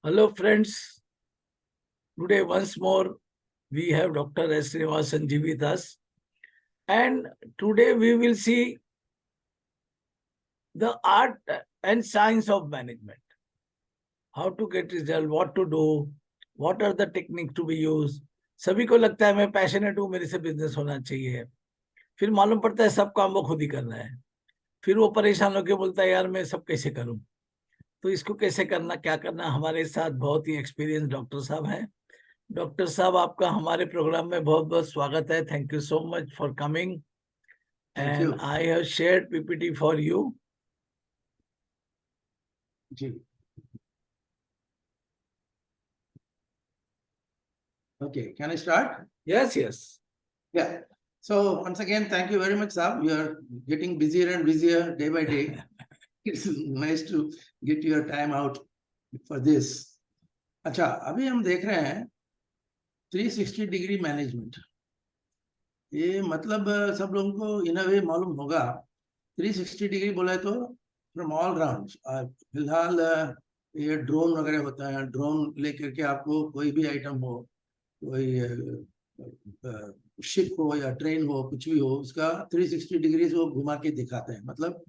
Hello friends, today once more we have Dr. S. Srinivasan ji with us, and today we will see the art and science of management. How to get result, what to do, what are the techniques to be used. सभी को लगता है मैं passionate हूँ, मेरे से business होना चाहिए, फिर मालूम पड़ता है सब काम वो खुद ही कर रहा है, फिर वो परेशान होकर बोलता है यार मैं सब कैसे करूं। तो इसको कैसे करना, क्या करना, हमारे साथ बहुत ही एक्सपीरियंस डॉक्टर साहब हैं। डॉक्टर साहब, आपका हमारे प्रोग्राम में बहुत बहुत स्वागत है। Thank you so much for coming and I have shared PPT for you. जी, okay, can I start? Yes. Yeah. So once again, thank you very much, sir. You are getting busier and busier day by day. It's nice to get your time out for this. अच्छा, अभी हम देख रहे हैं 360 degree management. ये मतलब सब लोगों को इन अ वे मालूम होगा। 360 डिग्री बोला है तो फ्रॉम ऑल राउंड। फिलहाल ये ड्रोन वगैरह होता है, ड्रोन लेकर के आपको कोई भी आइटम हो, कोई शिप हो या ट्रेन हो, कुछ भी हो, उसका 360 डिग्री वो घुमा के दिखाते हैं। मतलब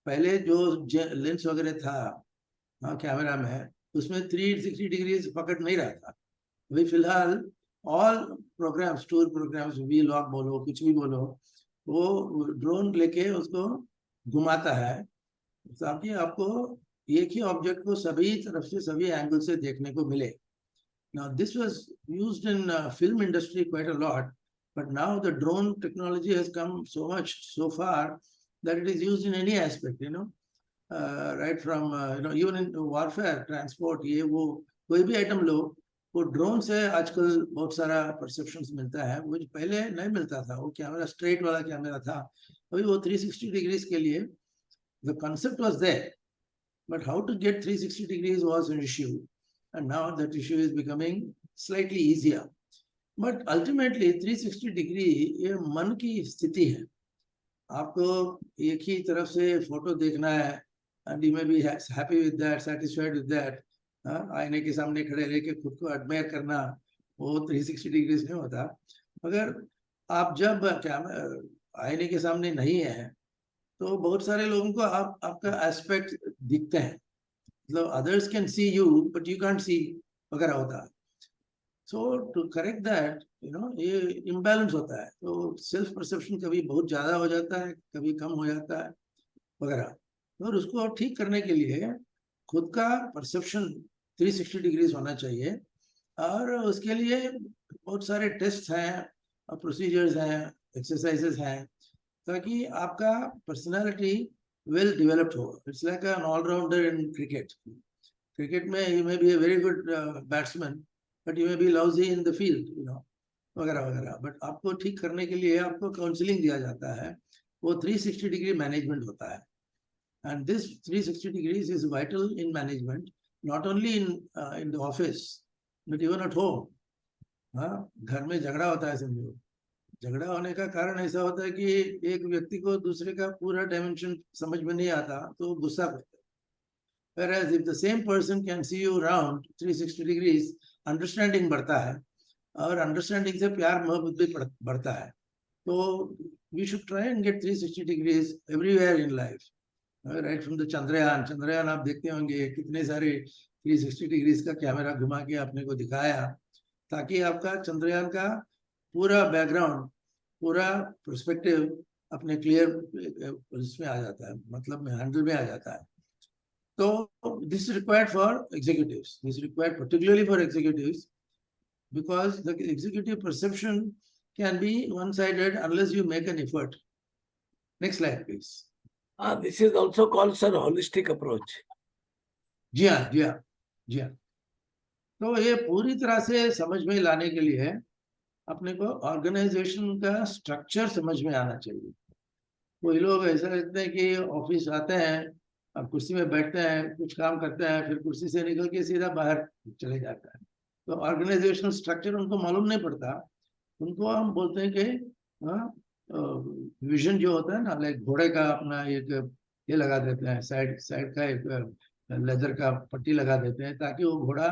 पहले जो लेंस वगैरह था कैमरा में, उसमें 360 डिग्री पकड़ नहीं रहा था। अभी फिलहाल all programs, tour programs, vlog बोलो, कुछ भी बोलो, वो ड्रोन लेके उसको घुमाता है ताकि आपको एक ही ऑब्जेक्ट को सभी तरफ से, सभी एंगल से देखने को मिले। Now, this was used in film industry quite a lot, but now the drone technology has come so much, so far, that it is used in any aspect, right from, even in warfare, transport, ये वो कोई भी item लो, वो drone से आजकल बहुत सारा perceptions मिलता है, वो पहले नहीं मिलता था। वो कैमरा स्ट्रेट वाला कैमरा था, अभी वो 360 डिग्रीज के लिए the concept was there, but how to get 360 degrees was an issue. And now that issue is becoming slightly easier. But ultimately 360 degree ये मन की स्थिति है। आपको एक ही तरफ से फोटो देखना है, and you may be happy with that, satisfied with that. आईने के सामने खड़े रह के खुद को एडमायर करना, वो 360 डिग्रीज नहीं होता। मगर आप जब आईने के सामने नहीं है तो बहुत सारे लोगों को आपका एस्पेक्ट दिखते हैं। मतलब others can see you but you can't see वगैरह होता है। So to correct that, ये imbalance होता है, तो सेल्फ परसेप्शन कभी बहुत ज्यादा हो जाता है, कभी कम हो जाता है वगैरह। और उसको ठीक करने के लिए खुद का परसेप्शन 360 डिग्रीज होना चाहिए, और उसके लिए बहुत सारे टेस्ट हैं, प्रोसीजर्स हैं, एक्सरसाइजेस हैं, ताकि आपका पर्सनालिटी well developed हो। It's like an all-rounder in cricket. Cricket में you may be a very good batsman, but you may be lousy in the field, वगैरह वगैरह। बट आपको ठीक करने के लिए आपको काउंसलिंग दिया जाता है, वो 360 डिग्री मैनेजमेंट होता है। And this 360 degrees is vital in management, not only in the office, but even at home. घर में झगड़ा होता है, समझो, झगड़ा होने का कारण ऐसा होता है कि एक व्यक्ति को दूसरे का पूरा डायमेंशन समझ में नहीं आता तो गुस्सा करता है। Whereas if the same person can see you around 360 degrees, understanding बढ़ता है, और अंडरस्टैंडिंग से प्यार मोहब्बत भी बढ़ता है। तो we should try and get 360 degrees everywhere in life, right from the Chandrayaan आप देखते होंगे, कितने सारे 360 डिग्रीज का कैमरा घुमा के आपने को दिखाया, ताकि आपका चंद्रयान का पूरा बैकग्राउंड, पूरा पर्सपेक्टिव अपने क्लियर इसमें आ जाता है, मतलब में हैंडल में आ जाता है। तो this required for executives, this required particularly for executives, because the executive perception can be one-sided unless you make an effort. Next slide, please. This is also called, sir, holistic approach. जी हाँ। तो ये पूरी तरह से समझ में लाने के लिए अपने को ऑर्गेनाइजेशन का स्ट्रक्चर समझ में आना चाहिए। कोई लोग ऐसा कहते हैं कि ऑफिस आते हैं, अब कुर्सी में बैठते हैं, कुछ काम करते हैं, फिर कुर्सी से निकल के सीधा बाहर चले जाता है। तो ऑर्गेनाइजेशनल स्ट्रक्चर उनको मालूम नहीं पड़ता। उनको हम बोलते हैं कि विजन जो होता है ना, लाइक घोड़े का अपना एक ये लगा देते हैं, साइड का एक लेदर का पट्टी लगा देते हैं ताकि वो घोड़ा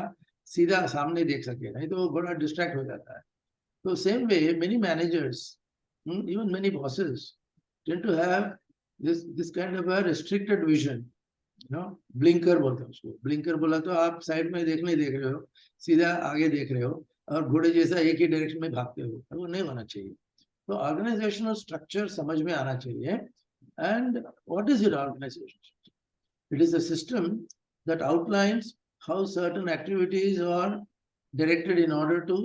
सीधा सामने देख सके, नहीं तो वो घोड़ा डिस्ट्रैक्ट हो जाता है। तो same way many managers, even many bosses tend to have this kind of a restricted vision, blinker बोलते हैं उसको। ब्लिंकर बोला तो आप साइड में नहीं देख रहे हो, सीधा आगे देख रहे हो और घोड़े जैसा एक ही डायरेक्शन में भागते हो, वो नहीं होना चाहिए। तो ऑर्गेनाइजेशनल स्ट्रक्चर समझ में आना चाहिए। And what is your organization? It is a system that outlines how certain activities are directed in order to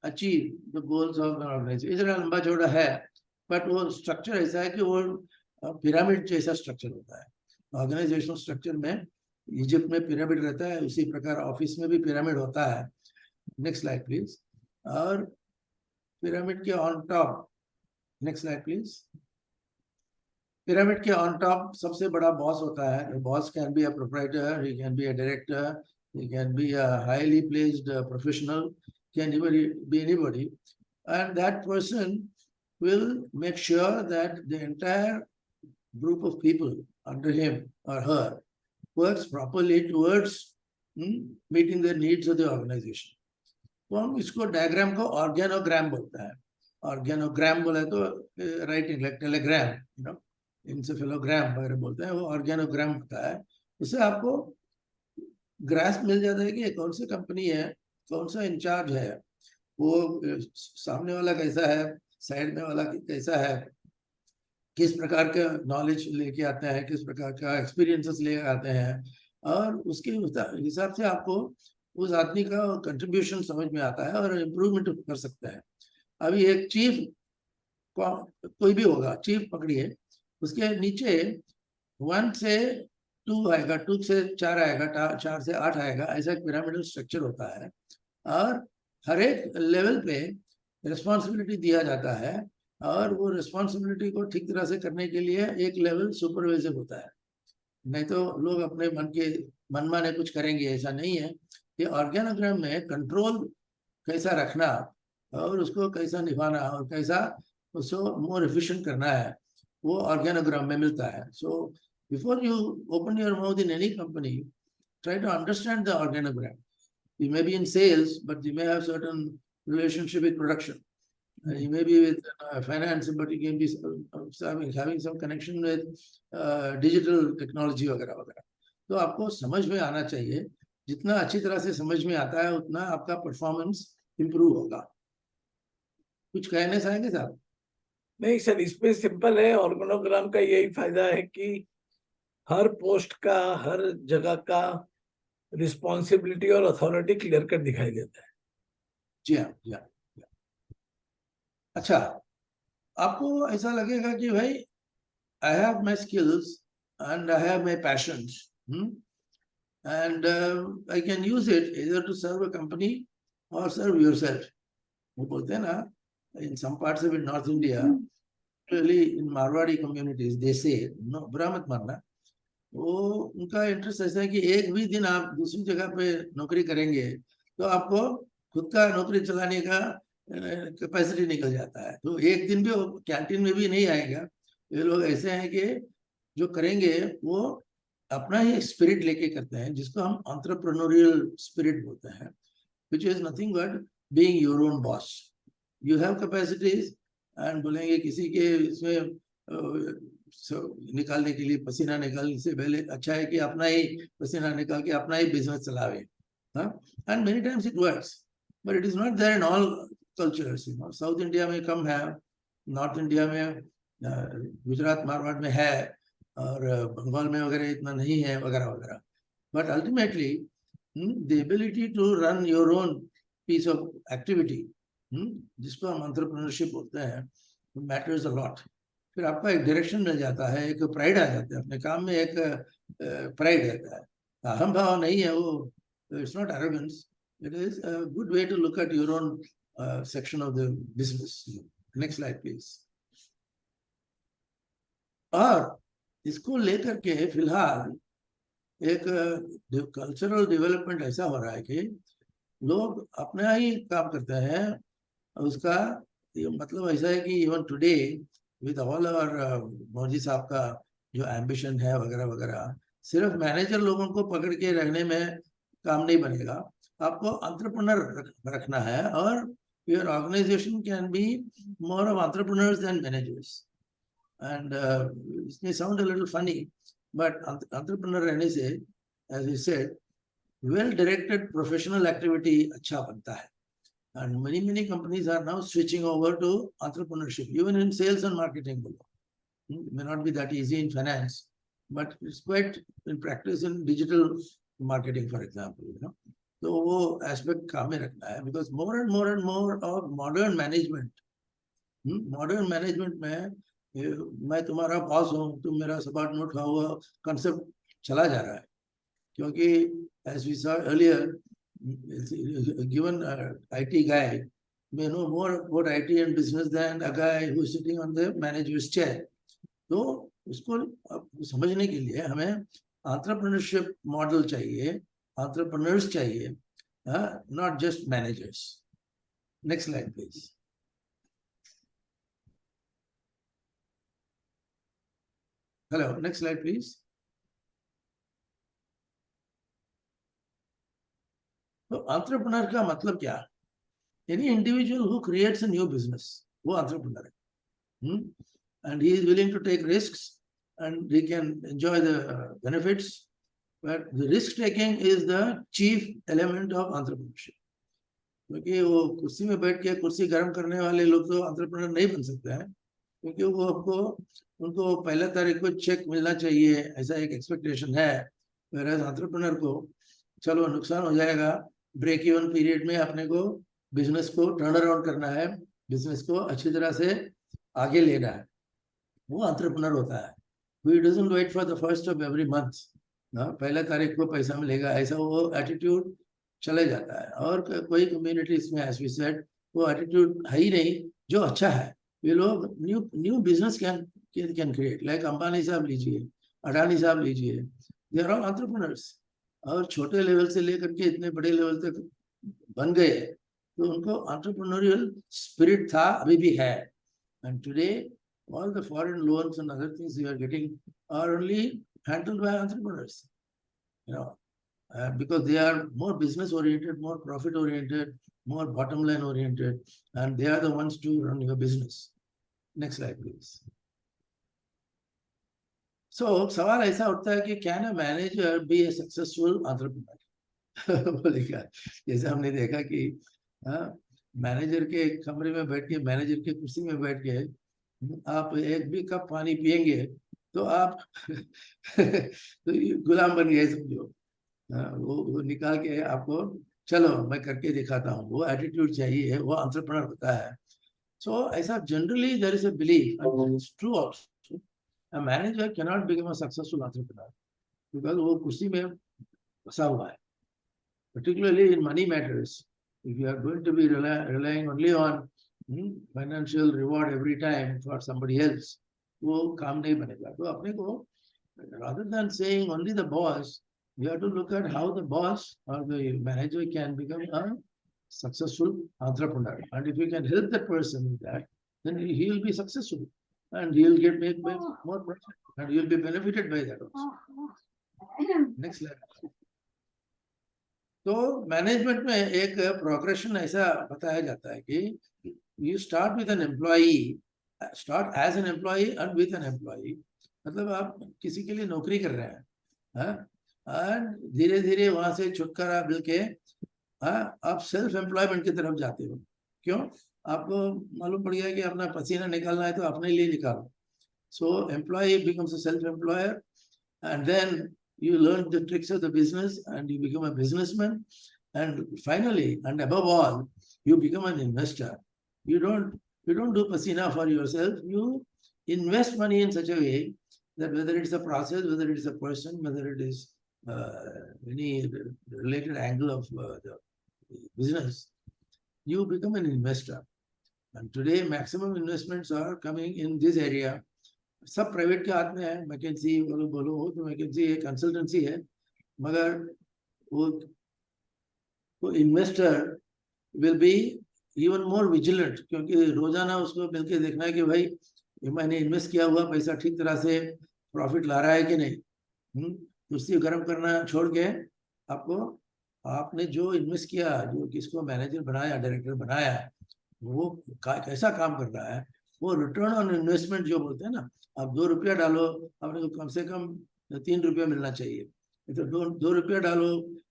achieve the goals of an organization. इतना लंबा चौड़ा है, बट वो स्ट्रक्चर ऐसा है कि वो पिरामिड जैसा स्ट्रक्चर होता है। ऑर्गेनाइजेशनल स्ट्रक्चर में इजिप्ट में पिरामिड रहता है, उसी प्रकार ऑफिस में भी पिरामिड होता है। Next slide please. और पिरामिड के on top, next slide please. Pyramid के ऑन टॉप सबसे बड़ा बॉस होता है। Boss can be a proprietor, he can be a director, he can be a highly placed professional, can be anybody, and that person will make sure that the entire group of people under him or her works properly towards meeting the needs of the organization. तो हम इसको diagram को organogram बोलता है। Organogram बोला तो writing like Telegram, इंसेफेलोग्राम वगैरह बोलते हैं, वो ऑर्गेनोग्राम होता है। उससे आपको ग्रास्प मिल जाता है कि कौन सी कंपनी है, कौन सा इंचार्ज है, वो सामने वाला कैसा है, साइड में वाला कैसा है, किस प्रकार का नॉलेज लेके आते हैं, किस प्रकार का एक्सपीरियंसेस लेके आते हैं, और उसके हिसाब से आपको उस आदमी का कंट्रीब्यूशन समझ में आता है और इम्प्रूवमेंट कर सकता है। अभी एक चीफ कोई भी होगा, चीफ पकड़िए, उसके नीचे 1 से 2 आएगा, 2 से 4 आएगा, 4 से 8 आएगा, ऐसा एक पिरामिडल स्ट्रक्चर होता है। और हर एक लेवल पे रिस्पॉन्सिबिलिटी दिया जाता है, और वो रिस्पॉन्सिबिलिटी को ठीक तरह से करने के लिए एक लेवल सुपरवाइजर होता है। नहीं तो लोग अपने मनमाने कुछ करेंगे, ऐसा नहीं है। ये ऑर्गेनोग्राम में कंट्रोल कैसा रखना और उसको कैसा निभाना और कैसा उसको मोर एफिशिएंट करना है, वो ऑर्गेनोग्राम में मिलता है। So before you open your mouth in any company, try to understand the organogram. You may be in sales, but you may have certain relationship with production. You may be with finance, but you can be having some connection with digital technology वगैरह वगैरह। तो आपको समझ में आना चाहिए। जितना अच्छी तरह से समझ में आता है उतना आपका परफॉर्मेंस इंप्रूव होगा। कुछ कहने चाहेंगे साहब? नहीं सर, इसमें सिंपल है। ऑर्गेनोग्राम का यही फायदा है कि हर पोस्ट का, हर जगह का रिस्पॉन्सिबिलिटी और अथॉरिटी क्लियर कट दिखाई देता है। जी हाँ, जी हाँ। अच्छा, आपको ऐसा लगेगा कि भाई I have my skills and I have my passions, and I can use it either to serve a company or serve yourself. वो बोलते हैं ना, in some parts of North India, really in Marwadi communities, they say, no, बुरा मत मानना, वो उनका interest ऐसा है कि एक भी दिन आप दूसरी जगह पे नौकरी करेंगे तो आपको खुद का नौकरी चलाने का कैपेसिटी निकल जाता है। तो एक दिन भी वो कैंटीन में भी नहीं आएगा। ये लोग ऐसे हैं कि जो करेंगे वो अपना ही स्पिरिट लेके करते हैं, जिसको हम एंटरप्रेन्योरियल स्पिरिट बोलते हैं, which is nothing but being your own boss. You have capacities, and बोलेंगे किसी के इसमें निकालने के लिए, पसीना निकालने से पहले अच्छा है कि अपना ही पसीना निकाल के अपना ही बिजनेस चलावे। And many times it works, but it is not there in all cultures. South India में कम है, नॉर्थ इंडिया में, गुजरात मारवाड़ में है, और बंगाल में वगैरह इतना नहीं है वगैरह वगैरह। But ultimately the ability to run your own piece of activity, जिसको हम एंटरप्रेन्योरशिप बोलते हैं, मैटर्स अ लॉट। फिर आपका एक डायरेक्शन मिल जाता है, एक प्राइड आ जाता है अपने काम में, एक प्राइड रहता है, अहम भाव नहीं है वो। It's not arrogance, it is a good way to look at your own section of the business. Next slide please. और इसको लेकर के फिलहाल एक कल्चरल डेवलपमेंट ऐसा हो रहा है कि लोग अपना ही काम करते हैं। उसका मतलब ऐसा है कि even today with all our Modi sahab का जो एम्बिशन है वगैरह वगैरह, सिर्फ मैनेजर लोगों को पकड़ के रखने में काम नहीं बनेगा, आपको एंटरप्रेन्योर रखना है, और your organization can be more of entrepreneurs than managers. And it may sound a little funny, but entrepreneur रहने से, as we said, well directed professional activity अच्छा बनता है। And many companies are now switching over to entrepreneurship, even in sales and marketing. It may not be that easy in finance, but it's quite in practice in digital marketing, for example. So वो aspect काम में रखना है, because more and more of modern management में मैं तुम्हारा boss हूँ, तुम मेरा सबॉर्डिनेट हो, हुआ concept चला जा रहा है, क्योंकि as we saw earlier, given IT guy may know more about IT and business than a guy who is sitting on the manager's chair. तो उसको समझने के लिए हमें एंटरप्रेन्योरशिप मॉडल चाहिए, एंटरप्रेन्योर्स चाहिए, not just managers. Next slide please. Hello, next slide please. तो entrepreneur का मतलब क्या? Any individual who creates a new business, वो एंटरप्रेन्योर है। And he is willing to take risks, and he can enjoy the benefits, but the risk taking is the chief element of entrepreneurship. क्योंकि वो कुर्सी में बैठ के कुर्सी गर्म करने वाले लोग तो एंटरप्रेन्योर नहीं बन सकते हैं, क्योंकि वो उनको पहले तारीख को चेक मिलना चाहिए, ऐसा एक एक्सपेक्टेशन है। whereas एंटरप्रेन्योर को चलो नुकसान हो जाएगा, ब्रेक इवन पीरियड में अपने को बिजनेस को टर्न अराउंड करना है, बिजनेस को अच्छी तरह से आगे लेना है, वो एंटरप्रेन्योर होता है। He doesn't wait for the first of every month, पहले तारीख को पैसा मिलेगा, ऐसा वो एटीट्यूड चले जाता है। और कोई कम्युनिटीज में एज वी सेड वो एटीट्यूड है ही नहीं, जो अच्छा है। ये लोग new business can create, like Ambani साहब लीजिए, अडानी साहब लीजिए, दे आर ऑल एंटरप्रेन्योर्स, और छोटे लेवल से लेकर के इतने बड़े लेवल तक बन गए, तो उनको एंटरप्रेन्योरियल स्पिरिट था, अभी भी है। And today all the foreign loans and other things you are getting are only handled by entrepreneurs, because they are more business oriented, more profit oriented, more bottom line oriented, and they are the ones to run your business. Next slide please. So सवाल ऐसा उठता है कि can a manager be a successful entrepreneur? बोले क्या, जैसे हमने देखा कि मैनेजर के कमरे में बैठ के, मैनेजर के कुर्सी में बैठ के आप एक भी कप पानी पिएंगे तो आप तो गुलाम बन गए समझो। वो निकाल के आपको चलो मैं करके दिखाता हूँ, वो एटीट्यूड चाहिए, वो एंटरप्रेन्योर होता है। सो ऐसा generally there is a belief, and it's true also, a manager can not become a successful entrepreneur because वो कुर्सी में फंसा हुआ है। particularly in money matters, if you are going to be relying only on financial reward every time for somebody else, वो काम नहीं बनेगा। तो अपने को, rather than saying only the boss, you have to look at how the boss or the manager can become a successful entrepreneur. And if you can help that person with that, then he will be successful, and he will make more profit, and he will be benefited by that also. Next slide. तो management में एक progression ऐसा बताया जाता है कि you start with an employee, start as an employee and with an employee, मतलब आप किसी के लिए नौकरी कर रहे हैं, एंड धीरे धीरे वहां से छुटकारा मिल के आप सेल्फ एम्प्लॉयमेंट की तरफ जाते हो। क्यों? आपको मालूम पड़ गया कि अपना पसीना निकालना है तो अपने लिए निकालो। So employ becomes a self employer, and then you learn the tricks of the business and you become a businessman, and finally and above all you become an investor. You don't do pasina for yourself, you invest money in such a way that whether it's a process, whether it's a person, whether it is any related angle of the business, you become an investor. And today maximum investments are coming in this area. सब private के हाथ में है, McKinsey बोलो हो तो McKinsey एक consultancy है, मगर वो investor will be even more vigilant, क्योंकि रोजाना उसको मिलके देखना है कि भाई मैंने इन्वेस्ट किया हुआ पैसा ठीक तरह से प्रॉफिट ला रहा है कि नहीं, कुर्सी गर्म करना छोड़ के आपको, आपने जो इन्वेस्ट किया, जो किसको मैनेजर बनाया, डायरेक्टर बनाया, वो कैसा काम कर रहा है, वो रिटर्न ऑन इन्वेस्टमेंट जो बोलते हैं ना, आप 2 रुपया डालो, आपने को कम से कम 3 रुपया मिलना चाहिए। तो 2 रुपया डालो,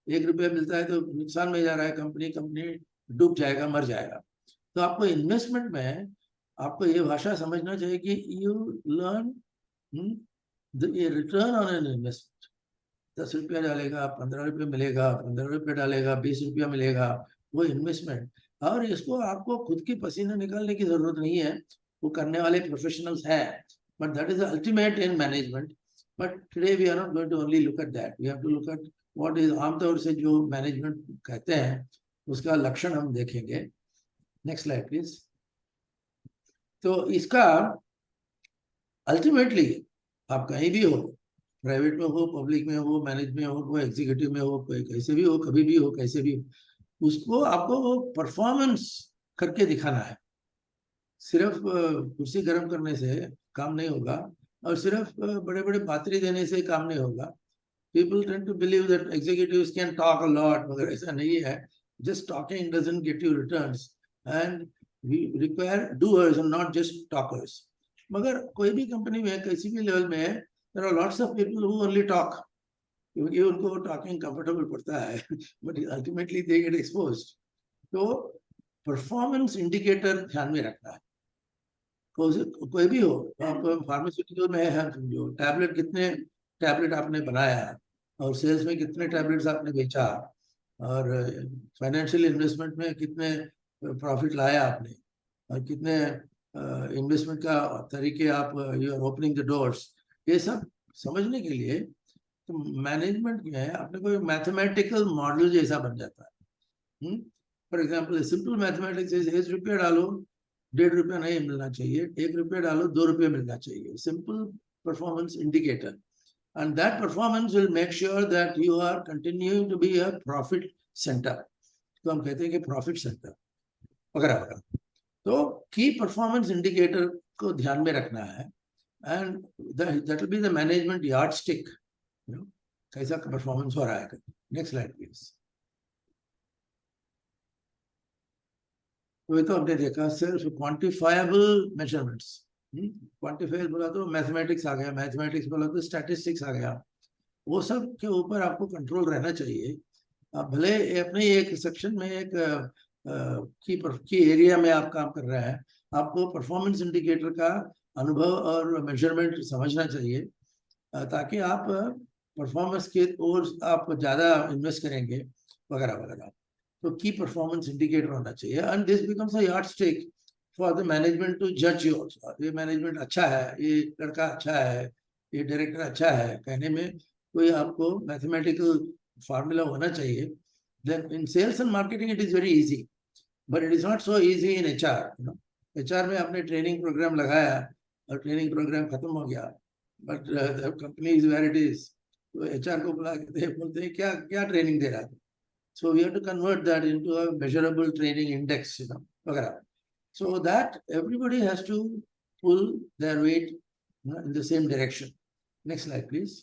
1 रुपया मिलता है तो नुकसान में जा रहा है, कंपनी डूब जाएगा, मर जाएगा। तो आपको इन्वेस्टमेंट में आपको ये भाषा समझना चाहिए कि यू लर्न ये रिटर्न ऑन एन इन्वेस्टमेंट। 10 रुपया डालेगा, 15 रुपया मिलेगा, 15 रुपया डालेगा, 20 रुपया मिलेगा, वो इन्वेस्टमेंट। और इसको आपको खुद की पसीना निकालने की जरूरत नहीं है, वो करने वाले प्रोफेशनल्स हैं, but that is ultimate in management. But today we are not going to only look at that, we have to look at what is, आमतौर से जो मैनेजमेंट कहते हैं उसका लक्षण हम देखेंगे। Next slide please. तो इसका अल्टीमेटली आप कहीं भी हो, प्राइवेट में हो, पब्लिक में हो, मैनेज में हो, कोई एग्जीक्यूटिव में हो, कोई कैसे भी हो, कभी भी हो, कैसे भी हो, उसको आपको वो परफॉर्मेंस करके दिखाना है। सिर्फ कुर्सी गर्म करने से काम नहीं होगा, और सिर्फ बड़े बड़े पात्री देने से काम नहीं होगा। People tend to believe that executives can talk a lot, मगर ऐसा नहीं है। Just talking doesn't get you returns, and we require doers and not just talkers. मगर कोई भी कंपनी में, किसी भी लेवल में, there are lots of people who only talk, क्योंकि उनको टॉकिंग कंफर्टेबल पड़ता है, but ultimately they get exposed. तो परफॉर्मेंस इंडिकेटर ध्यान में रखना है। कोई भी हो, आप फार्मास्यूटिकल में है, समझो टैबलेट, कितने टैबलेट आपने बनाया, और सेल्स में कितने टैबलेट्स आपने बेचा, और फाइनेंशियल इन्वेस्टमेंट में कितने प्रॉफिट लाया आपने, और कितने इन्वेस्टमेंट का तरीके आप, you are opening the doors, ये सब समझने के लिए तो मैनेजमेंट में अपने को मैथमेटिकल मॉडल जैसा बन जाता है। फॉर एग्जाम्पल सिंपल मैथमेटिक्स, 1 रुपया डालो, 1.5 रुपया नहीं मिलना चाहिए, 1 रुपया डालो, 2 रुपये मिलना चाहिए। Simple performance indicator, and that performance will make sure that you are continuing to be a profit center. तो हम कहते हैं कि प्रॉफिट सेंटर वगैरह वगैरह। तो की परफॉर्मेंस इंडिकेटर को ध्यान में रखना है, and that will be the management yardstick, कैसा परफॉर्मेंस हो रहा है। Next slide please. तो ये तो हमने देखा सेल्फ क्वांटिफाइबल मेजरमेंट्स। क्वांटिफाइबल बोला तो मैथमेटिक्स आ गया, मैथमेटिक्स बोला तो स्टैटिस्टिक्स आ गया। वो सब के ऊपर आपको कंट्रोल रहना चाहिए। आप भले अपने एक सेक्शन में, एक की एरिया में आप काम कर रहे हैं, आपको परफॉर्मेंस इंडिकेटर का अनुभव और मेजरमेंट समझना चाहिए, ताकि आप परफॉर्मेंस के ओर आप ज़्यादा इन्वेस्ट करेंगे वगैरह वगैरह। तो की परफॉर्मेंस इंडिकेटर होना चाहिए, and this becomes a yardstick for the management to जज योर्स। ये मैनेजमेंट अच्छा है, ये लड़का अच्छा है, ये डायरेक्टर अच्छा है, कहने में कोई आपको मैथमेटिकल फार्मूला होना चाहिए। Then in sales and marketing it is very easy, but it is not so easy in HR। HR में आपने ट्रेनिंग प्रोग्राम लगाया और ट्रेनिंग प्रोग्राम खत्म हो गया, but company is where it is. तो HR को बुला के बोलते हैं क्या क्या ट्रेनिंग दे रहा है। So we have to convert that into a measurable training index, वगैरह, so that everybody has to pull their weight in the same direction. Next slide, please.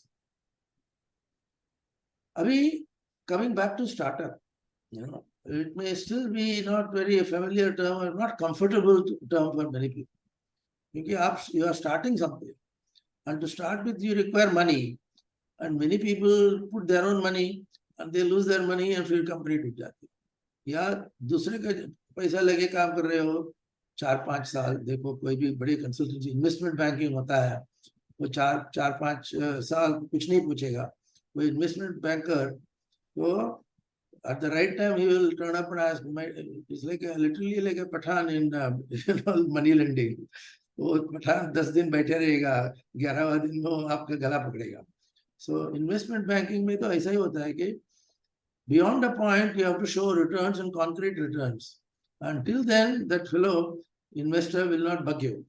Abhi, coming back to startup, it may still be not very familiar term or not comfortable term for many people. Because you are starting something, and to start with you require money, and many people put their own money and they lose their money and फिर company डूब जाती है, या दूसरे का पैसा लगे काम कर रहे हो 4-5 साल। देखो कोई भी बड़ी कंसल्टेंसी, इन्वेस्टमेंट बैंकिंग होता है, वो 4-5 साल कुछ नहीं पूछेगा। वो इन्वेस्टमेंट बैंकर तो at the right time he will turn up and ask, it's like literally like a pathan in money lending। वो पठान 10 दिन बैठे रहेगा, 11वां दिन में आपका गला पकड़ेगा। So investment banking में तो ऐसा ही होता है कि beyond a point you have to show returns and concrete returns. Until then that fellow investor will not bug you.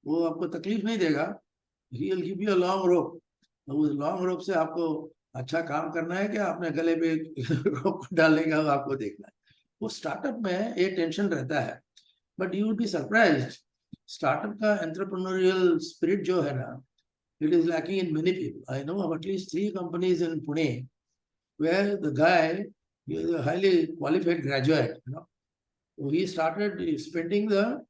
वो आपको तकलीफ नहीं देगा, he will give you a long rope। उस long rope से आपको अच्छा काम करना है क्या आपने गले पे रोप डालेगा, आपको देखना है। वो स्टार्टअप में ये टेंशन रहता है, but you will be surprised, startup का एंटरप्रेन्योरियल स्पिरिट जो है ना, It is lacking in many people. I know of at least 3 companies in Pune where the guy, he is a highly qualified graduate, So he started spending the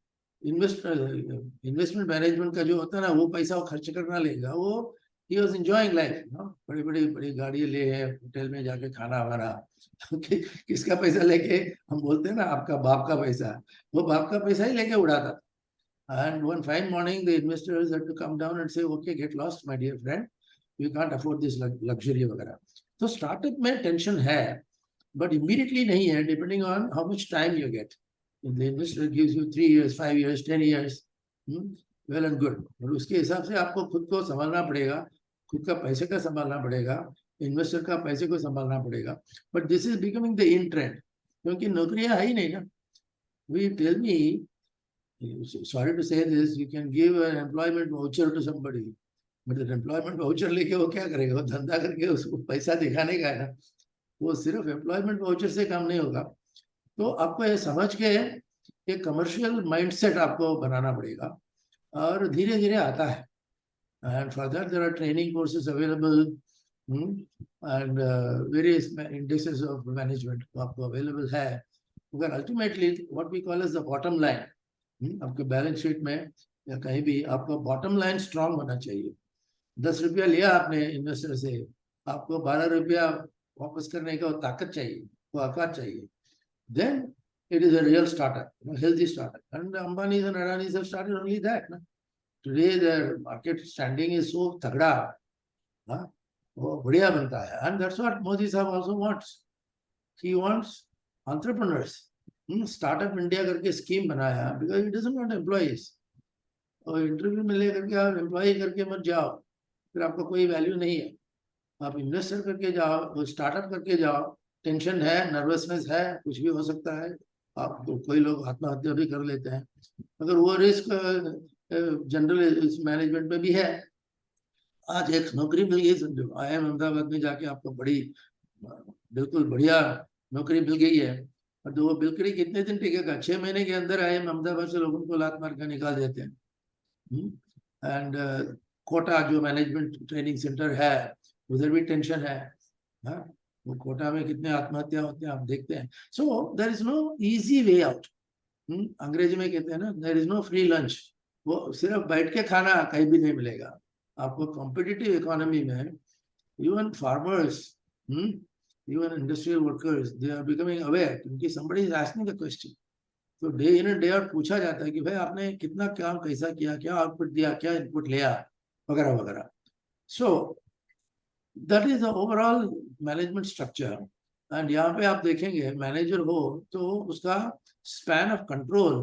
investment management का जो होता है ना, वो पैसा वो खर्च करना लेगा, वो he was enjoying life, बड़ी बड़ी गाड़ी ले है, होटल में जाके खाना वाना, किसका पैसा लेके, हम बोलते हैं ना आपका बाप का पैसा, वो बाप का पैसा ही लेके उड़ाता था. And one fine morning, the investors had to come down and say, okay, get lost, my dear friend. You can't afford this luxury वगैरह. तो startup में tension है, but immediately नहीं है, depending on how much time you get. If the investor gives you 3 years, 5 years, 10 years, well and good. और उसके हिसाब से आपको खुद को संभालना पड़ेगा, खुद का पैसे का संभालना पड़ेगा, इन्वेस्टर का पैसे को संभालना पड़ेगा. But this is becoming the in trend, क्योंकि नौकरियां है ही नहीं ना. We tell me, sorry to say this, you can give an employment voucher to somebody, but that employment voucher लेके वो क्या करेगा, वो धंधा करके उसको पैसा दिखाने का है ना, वो सिर्फ employment voucher से काम नहीं होगा. तो आपको ये समझ के एक कमर्शियल माइंडसेट आपको बनाना पड़ेगा, और धीरे धीरे आता है. And for that there are training courses available, and various indices of management आपको available है. मगर ultimately what we call as the bottom line, आपके बैलेंस शीट में या कहीं भी आपको बॉटम लाइन स्ट्रांग होना चाहिए. 10 रुपया लिया आपने इन्वेस्टर से, आपको 12 रुपया वापस करने का ताकत चाहिए, वो औकात चाहिए. Then it is a real startup, healthy startup. And Ambani's and Adani's have started only that. Today their market standing is so तगड़ा, वो बढ़िया बनता है. And that's what Modi Sahab also wants. He wants entrepreneurs. Startup India करके scheme बनाया, because it doesn't want employees. और interview में लेकर के आप एम्प्लॉय करके मत जाओ, फिर आपको कोई वैल्यू नहीं है. आप इन्वेस्टर करके जाओ, स्टार्टअप करके जाओ. टेंशन है, नर्वसनेस है, कुछ भी हो सकता है. आप तो कोई लोग आत्महत्या भी कर लेते हैं, अगर वो रिस्क जनरल मैनेजमेंट में भी है. आज एक नौकरी मिल गई, समझो IIM अहमदाबाद में जाके आपको बड़ी बिल्कुल बढ़िया नौकरी मिल गई है. और वो बिल्कुल कितने दिन टिकेगा, 6 महीने के अंदर IIM अहमदाबाद से लोगों को लात मार कर निकाल देते हैं. एंड कोटा जो मैनेजमेंट ट्रेनिंग सेंटर है, उधर भी टेंशन है. वो कोटा में कितने आत्महत्या होते हैं आप देखते हैं. So there is no easy way out. Angrezi में कहते हैं ना, there is no free lunch. वो सिर्फ बैठ के खाना कहीं भी नहीं मिलेगा आपको. कॉम्पिटिटिव इकोनॉमी में even farmers, even industrial workers, they are becoming aware, क्योंकि somebody is asking the question. तो day in and day out पूछा जाता है कि भाई आपने कितना काम कैसा किया, क्या आउटपुट दिया, क्या इनपुट लिया, वगैरह वगैरह. So that is the overall management structure. And यहाँ पे आप देखेंगे मैनेजर हो तो उसका स्पैन ऑफ कंट्रोल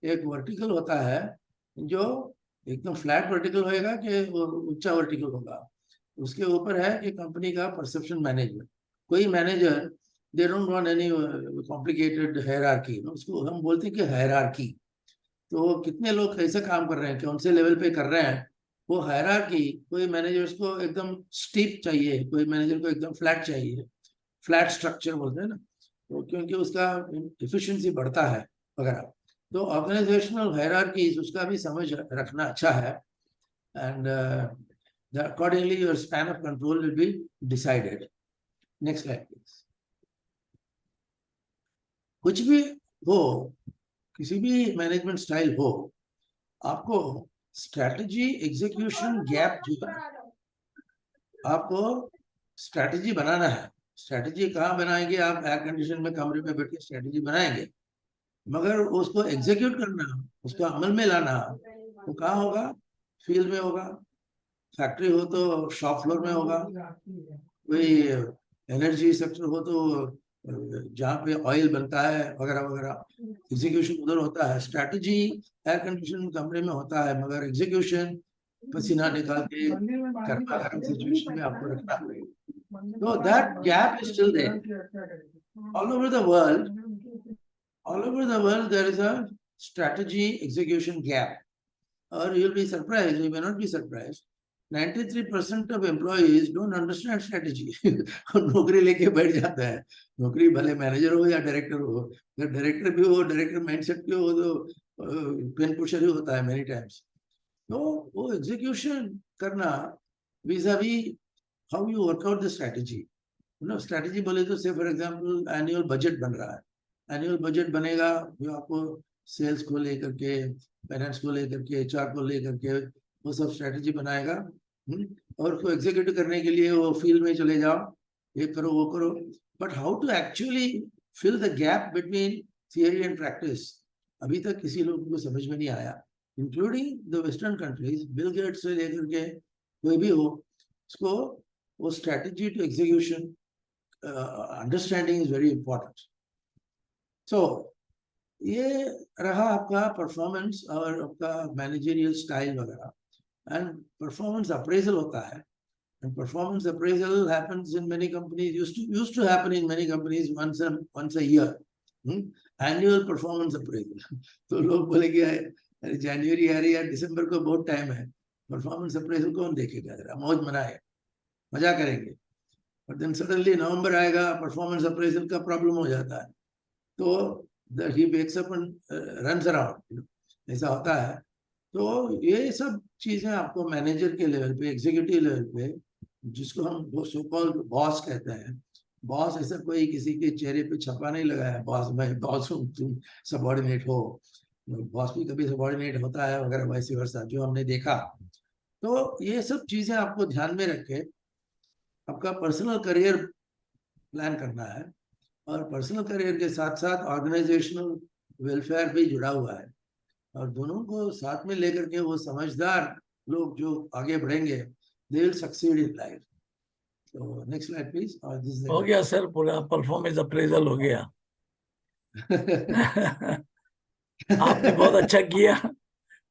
एक वर्टिकल होता है, जो एकदम फ्लैट वर्टिकल होएगा कि ऊंचा वर्टिकल होगा. उसके ऊपर है कि कंपनी का परसेप्शन मैनेजमेंट. कोई manager they don't want any complicated hierarchy, उसको हम बोलते हैं कि हायरार्की. तो कितने लोग कैसे काम कर रहे हैं, कौन से लेवल पे कर रहे हैं, वो हायरार्की. कोई मैनेजर्स को एकदम स्टीप चाहिए, कोई मैनेजर को एकदम फ्लैट चाहिए. फ्लैट स्ट्रक्चर बोलते हैं ना, तो क्योंकि उसका एफिशिएंसी बढ़ता है वगैरह. तो ऑर्गेनाइजेशनल हायरार्की उसका भी समझ रखना अच्छा है. And accordingly your span of control will be decided. Next slide please. कुछ भी हो, किसी भी मैनेजमेंट स्टाइल हो, आपको स्ट्रैटेजी एग्जीक्यूशन गैप जो है, आपको स्ट्रैटेजी बनाना है. स्ट्रैटेजी कहाँ बनाएंगे आप, एयर कंडीशन में कमरे में बैठ के स्ट्रैटेजी बनाएंगे, मगर उसको एग्जीक्यूट करना, उसको अमल में लाना, वो कहाँ होगा, फील्ड में होगा. फैक्ट्री हो तो शॉप फ्लोर में होगा, कोई एनर्जी सेक्टर हो तो जहाँ पे ऑयल बनता है वगैरह वगैरह, एग्जीक्यूशन उधर होता है. स्ट्रैटेजी एयर कंडीशन कमरे में होता है, मगर एग्जीक्यूशन पसीना निकाल के गर्मा गर्म सिचुएशन में आपको रखना पड़ेगा. तो that gap is still there all over the world. All over the world there is a strategy execution gap. और you will be surprised, you may not be surprised, 93% of employees don't understand strategy. नौकरी लेके बैठ जाता है, नौकरी भले manager हो या डायरेक्टर हो. अगर डायरेक्टर भी हो, डायरेक्टर माइंडसेट भी हो, तो पेन पुशर ही होता है मेनी टाइम्स. तो वो एग्जीक्यूशन करना vis-a-vis how you work out the strategy. Strategy बोले तो से फॉर एग्जांपल एनुअल बजट बन रहा है. एनुअल बजट बनेगा जो आपको सेल्स को लेकर के, फाइनेंस को लेकर के, एचआर को लेकर के वो सब स्ट्रेटेजी बनाएगा. और उसको एग्जीक्यूट करने के लिए वो फील्ड में चले जाओ, ये करो वो करो. But how to actually fill the gap between theory and practice अभी तक किसी लोग को समझ में नहीं आया, including the western countries. Bill Gates से लेकर के कोई भी हो, उसको वो strategy to execution understanding is very important. So ये रहा आपका परफॉर्मेंस और आपका मैनेजरियल स्टाइल वगैरह. एंड परफॉर्मेंस अप्रेजल होता है. And performance appraisal happens in many companies, used to happen in many companies once a year. Annual performance appraisal. तो लोग बोलेंगे अरे जनवरी आ रही है, दिसंबर को बहुत टाइम है, परफॉर्मेंस अप्रेजल कौन देखेगा, जरा मौज मनाए, मजा करेंगे. बट देन सडनली नवंबर आएगा, परफॉर्मेंस अप्रेजल का प्रॉब्लम हो जाता है, तो he wakes up and runs around. ऐसा होता है. तो ये सब चीजें आपको मैनेजर के लेवल पे, एग्जीक्यूटिव लेवल पे, जिसको हम सो कॉल्ड बॉस कहते हैं. बॉस ऐसा कोई किसी के चेहरे पे छपा नहीं लगा है, बॉस मैं बॉस हूँ, तुम सबॉर्डिनेट हो. बॉस भी कभी सबॉर्डिनेट होता है वगैरह, वैसे वर्षा जो हमने देखा. तो ये सब चीजें आपको ध्यान में रख के आपका पर्सनल करियर प्लान करना है. और पर्सनल करियर के साथ साथ ऑर्गेनाइजेशनल वेलफेयर भी जुड़ा हुआ है. और दोनों को साथ में लेकर के वो समझदार लोग जो आगे बढ़ेंगे, they will succeed in life. So next slide please. हो गया सर, पूरा परफॉर्मेंस अप्रेजल हो गया. आपने बहुत अच्छा किया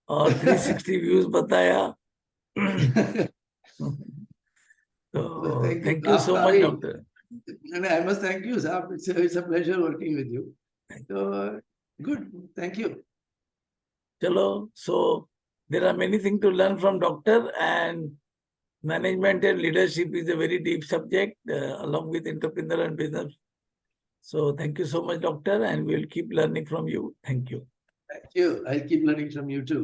और 360 व्यूज बताया. तो thank you so much doctor. And I must thank you, sir. It's a pleasure working with you. So good. Thank you. Chalo, so there are many things to learn from doctor, and management and leadership is a very deep subject along with entrepreneur and business. So thank you so much, doctor, and we'll keep learning from you. Thank you. Thank you. I'll keep learning from you too.